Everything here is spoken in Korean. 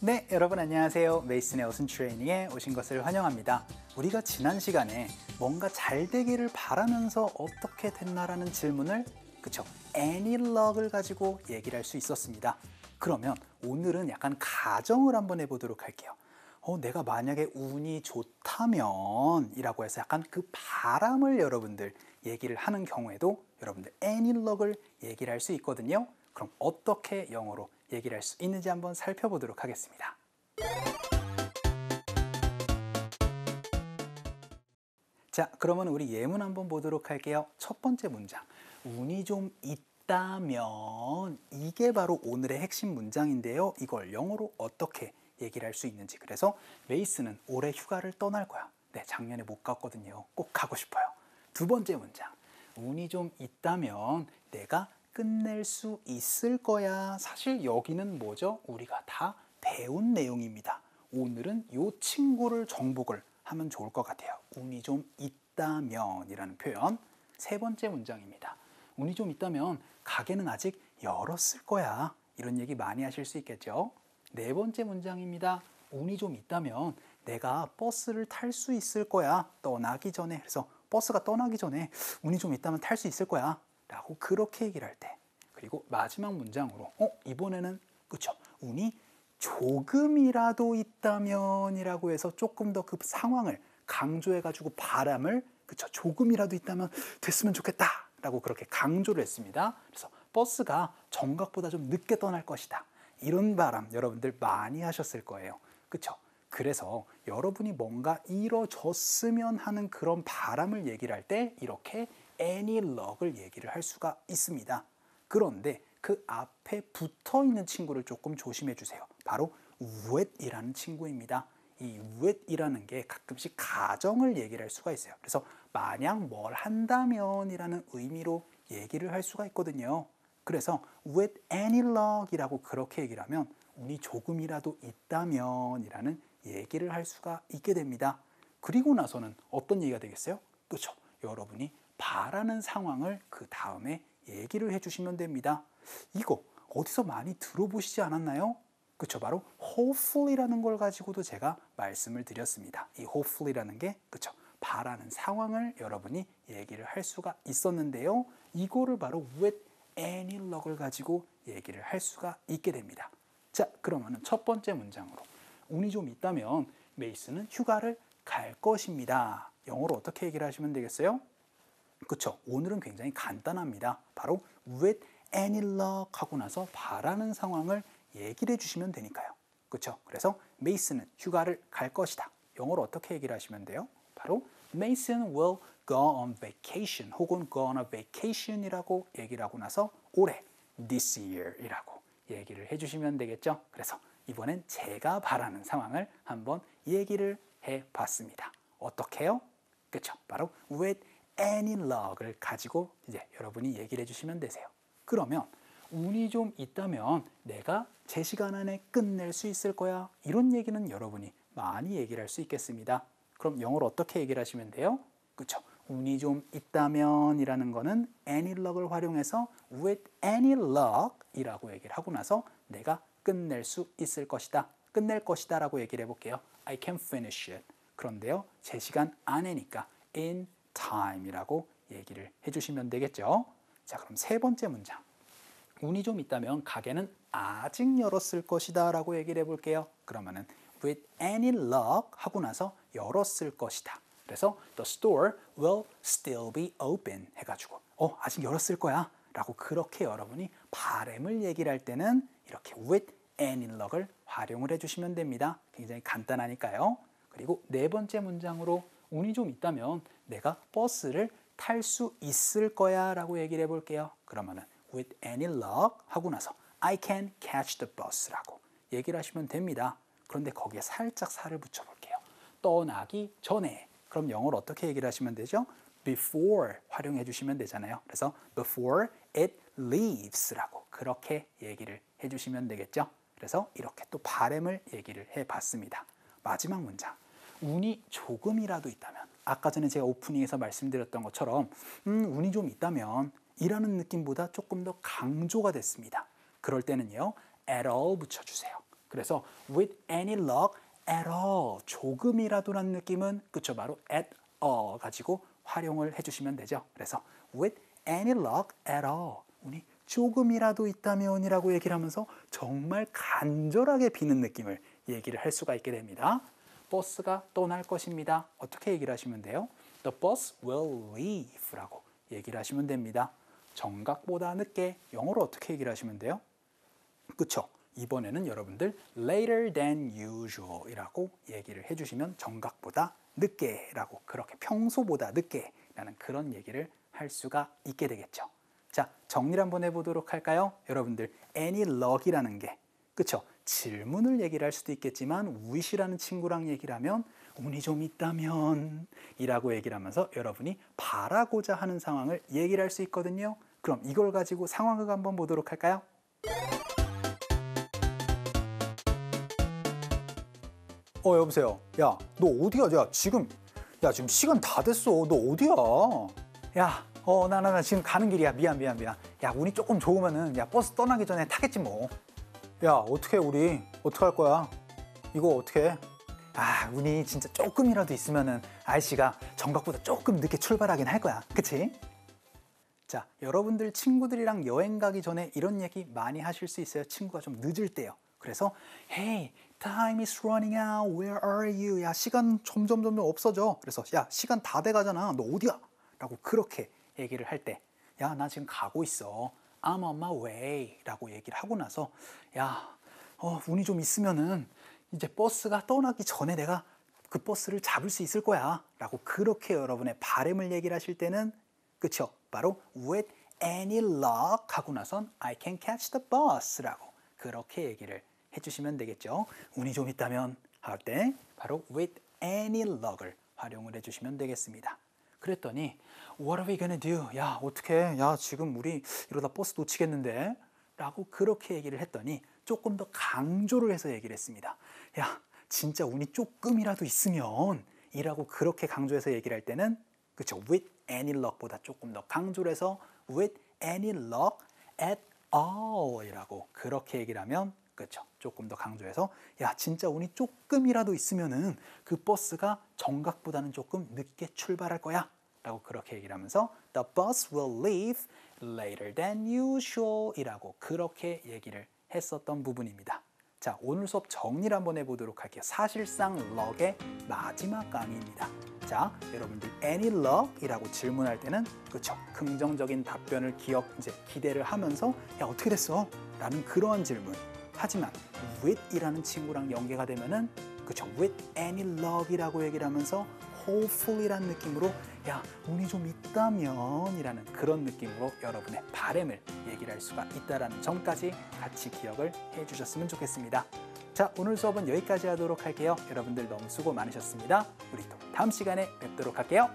네, 여러분 안녕하세요. 메이슨의 어순 트레이닝에 오신 것을 환영합니다. 우리가 지난 시간에 뭔가 잘 되기를 바라면서 어떻게 됐나라는 질문을 any luck을 가지고 얘기를 할 수 있었습니다. 그러면 오늘은 약간 가정을 한번 해보도록 할게요. 내가 만약에 운이 좋다면 이라고 해서 약간 그 바람을 여러분들 얘기를 하는 경우에도 여러분들 any luck을 얘기를 할 수 있거든요. 그럼 어떻게 영어로 얘기를 할 수 있는지 한번 살펴보도록 하겠습니다. 자, 그러면 우리 예문 한번 보도록 할게요. 첫 번째 문장, 운이 좀 있다면, 이게 바로 오늘의 핵심 문장인데요. 이걸 영어로 어떻게 얘기를 할 수 있는지. 그래서 메이슨은 올해 휴가를 떠날 거야. 네, 작년에 못 갔거든요. 꼭 가고 싶어요. 두 번째 문장, 운이 좀 있다면 내가 끝낼 수 있을 거야. 사실 여기는 뭐죠? 우리가 다 배운 내용입니다. 오늘은 이 친구를 정복을 하면 좋을 것 같아요. 운이 좀 있다면 이라는 표현. 세 번째 문장입니다. 운이 좀 있다면 가게는 아직 열었을 거야. 이런 얘기 많이 하실 수 있겠죠. 네 번째 문장입니다. 운이 좀 있다면 내가 버스를 탈 수 있을 거야. 떠나기 전에. 그래서 버스가 떠나기 전에 운이 좀 있다면 탈 수 있을 거야. 라고 그렇게 얘기를 할 때. 그리고 마지막 문장으로 이번에는 그쵸? 운이 조금이라도 있다면 이라고 해서 조금 더 그 상황을 강조해가지고 바람을 조금이라도 있다면 됐으면 좋겠다 라고 그렇게 강조를 했습니다. 그래서 버스가 정각보다 좀 늦게 떠날 것이다. 이런 바람 여러분들 많이 하셨을 거예요. 그쵸? 그래서 여러분이 뭔가 이뤄졌으면 하는 그런 바람을 얘기를 할 때 이렇게 any luck을 얘기를 할 수가 있습니다. 그런데 그 앞에 붙어 있는 친구를 조금 조심해 주세요. 바로 with이라는 친구입니다. 이 with이라는 게 가끔씩 가정을 얘기를 할 수가 있어요. 그래서 만약 뭘 한다면 이라는 의미로 얘기를 할 수가 있거든요. 그래서 with any luck이라고 그렇게 얘기를 하면 운이 조금이라도 있다면 이라는 얘기를 할 수가 있게 됩니다. 그리고 나서는 어떤 얘기가 되겠어요? 그렇죠. 여러분이 바라는 상황을 그 다음에 얘기를 해주시면 됩니다. 이거 어디서 많이 들어보시지 않았나요? 그쵸, 바로 hopefully라는 걸 가지고도 제가 말씀을 드렸습니다. 이 hopefully라는 게 그쵸, 바라는 상황을 여러분이 얘기를 할 수가 있었는데요. 이거를 바로 with any luck을 가지고 얘기를 할 수가 있게 됩니다. 자, 그러면 첫 번째 문장으로 운이 좀 있다면 메이슨은 휴가를 갈 것입니다. 영어로 어떻게 얘기를 하시면 되겠어요? 그쵸? 오늘은 굉장히 간단합니다. 바로 with any luck 하고 나서 바라는 상황을 얘기를 해주시면 되니까요. 그쵸? 그래서 메이슨은 휴가를 갈 것이다. 영어로 어떻게 얘기를 하시면 돼요? 바로 Mason will go on vacation 혹은 go on a vacation 이라고 얘기를 하고 나서 올해 this year 이라고 얘기를 해주시면 되겠죠? 그래서 이번엔 제가 바라는 상황을 한번 얘기를 해봤습니다. 어떻게요? 그쵸? 바로 with any luck을 가지고 이제 여러분이 얘기를 해주시면 되세요. 그러면 운이 좀 있다면 내가 제 시간 안에 끝낼 수 있을 거야. 이런 얘기는 여러분이 많이 얘기를 할 수 있겠습니다. 그럼 영어로 어떻게 얘기를 하시면 돼요? 그쵸? 운이 좀 있다면 이라는 거는 any luck을 활용해서 with any luck 이라고 얘기를 하고 나서 내가 끝낼 수 있을 것이다. 끝낼 것이다 라고 얘기를 해볼게요. I can finish it. 그런데요, 제 시간 안에니까 in time이라고 얘기를 해주시면 되겠죠. 자, 그럼 세 번째 문장. 운이 좀 있다면 가게는 아직 열었을 것이다 라고 얘기를 해볼게요. 그러면은 with any luck 하고 나서 열었을 것이다. 그래서 the store will still be open 해가지고 아직 열었을 거야 라고 그렇게 여러분이 바람을 얘기를 할 때는 이렇게 with any luck을 활용을 해주시면 됩니다. 굉장히 간단하니까요. 그리고 네 번째 문장으로 운이 좀 있다면 내가 버스를 탈 수 있을 거야 라고 얘기를 해볼게요. 그러면은 with any luck 하고 나서 I can catch the bus 라고 얘기를 하시면 됩니다. 그런데 거기에 살짝 살을 붙여볼게요. 떠나기 전에. 그럼 영어로 어떻게 얘기를 하시면 되죠? before 활용해 주시면 되잖아요. 그래서 before it leaves 라고 그렇게 얘기를 해주시면 되겠죠. 그래서 이렇게 또 바람을 얘기를 해봤습니다. 마지막 문장. 운이 조금이라도 있다면, 아까 전에 제가 오프닝에서 말씀드렸던 것처럼 운이 좀 있다면 이라는 느낌보다 조금 더 강조가 됐습니다. 그럴 때는요, at all 붙여주세요. 그래서 with any luck at all, 조금이라도라는 느낌은 그쵸, 바로 at all 가지고 활용을 해주시면 되죠. 그래서 with any luck at all, 운이 조금이라도 있다면이라고 얘기를 하면서 정말 간절하게 비는 느낌을 얘기를 할 수가 있게 됩니다. 버스가 떠날 것입니다. 어떻게 얘기를 하시면 돼요? The bus will leave라고 얘기를 하시면 됩니다. 정각보다 늦게, 영어로 어떻게 얘기를 하시면 돼요? 그쵸? 이번에는 여러분들 later than usual 이라고 얘기를 해주시면 정각보다 늦게 라고, 그렇게 평소보다 늦게 라는 그런 얘기를 할 수가 있게 되겠죠. 자, 정리를 한번 해보도록 할까요? 여러분들 any luck이라는 게, 그쵸? 질문을 얘기를 할 수도 있겠지만 wish라는 친구랑 얘기를 하면 운이 좀 있다면 이라고 얘기를 하면서 여러분이 바라고자 하는 상황을 얘기를 할 수 있거든요. 그럼 이걸 가지고 상황극 한번 보도록 할까요? 여보세요. 야, 너 어디야? 야, 지금 시간 다 됐어. 너 어디야? 야, 나 지금 가는 길이야. 미안. 야, 운이 조금 좋으면은, 야, 버스 떠나기 전에 타겠지 뭐. 야, 우리 어떡할 거야? 이거 어떻게? 아, 운이 진짜 조금이라도 있으면은 아저씨가 정각보다 조금 늦게 출발하긴 할 거야. 그치? 자, 여러분들 친구들이랑 여행 가기 전에 이런 얘기 많이 하실 수 있어요. 친구가 좀 늦을 때요. 그래서 Hey, time is running out. Where are you? 야, 시간 점점 없어져. 그래서 야, 시간 다 돼가잖아. 너 어디야? 라고 그렇게 얘기를 할 때, 야, 나 지금 가고 있어. I'm on my way 라고 얘기를 하고 나서, 야, 운이 좀 있으면은 이제 버스가 떠나기 전에 내가 그 버스를 잡을 수 있을 거야 라고 그렇게 여러분의 바람을 얘기를 하실 때는, 그쵸? 바로 with any luck 하고 나선 I can catch the bus 라고 그렇게 얘기를 해주시면 되겠죠. 운이 좀 있다면 할 때 바로 with any luck을 활용을 해주시면 되겠습니다. 그랬더니 What are we gonna do? 야, 어떡해? 야, 지금 우리 이러다 버스 놓치겠는데? 라고 그렇게 얘기를 했더니 조금 더 강조를 해서 얘기를 했습니다. 야, 진짜 운이 조금이라도 있으면 이라고 그렇게 강조해서 얘기를 할 때는, 그쵸, with any luck보다 조금 더 강조를 해서 with any luck at all 이라고 그렇게 얘기를 하면, 그쵸, 조금 더 강조해서 야, 진짜 운이 조금이라도 있으면은 그 버스가 정각보다는 조금 늦게 출발할 거야 라고 그렇게 얘기를 하면서 The bus will leave later than usual 이라고 그렇게 얘기를 했었던 부분입니다. 자, 오늘 수업 정리를 한번 해보도록 할게요. 사실상 luck의 마지막 강의입니다. 자, 여러분들 any luck 이라고 질문할 때는, 그쵸, 긍정적인 답변을 기대를 하면서 야, 어떻게 됐어? 라는 그러한 질문. 하지만 with 이라는 친구랑 연계가 되면은, 그쵸, with any luck 이라고 얘기를 하면서 hopeful 이라는 느낌으로 야, 운이 좀 있다면 이라는 그런 느낌으로 여러분의 바람을 얘기를 할 수가 있다는 점까지 같이 기억을 해주셨으면 좋겠습니다. 자, 오늘 수업은 여기까지 하도록 할게요. 여러분들 너무 수고 많으셨습니다. 우리 또 다음 시간에 뵙도록 할게요.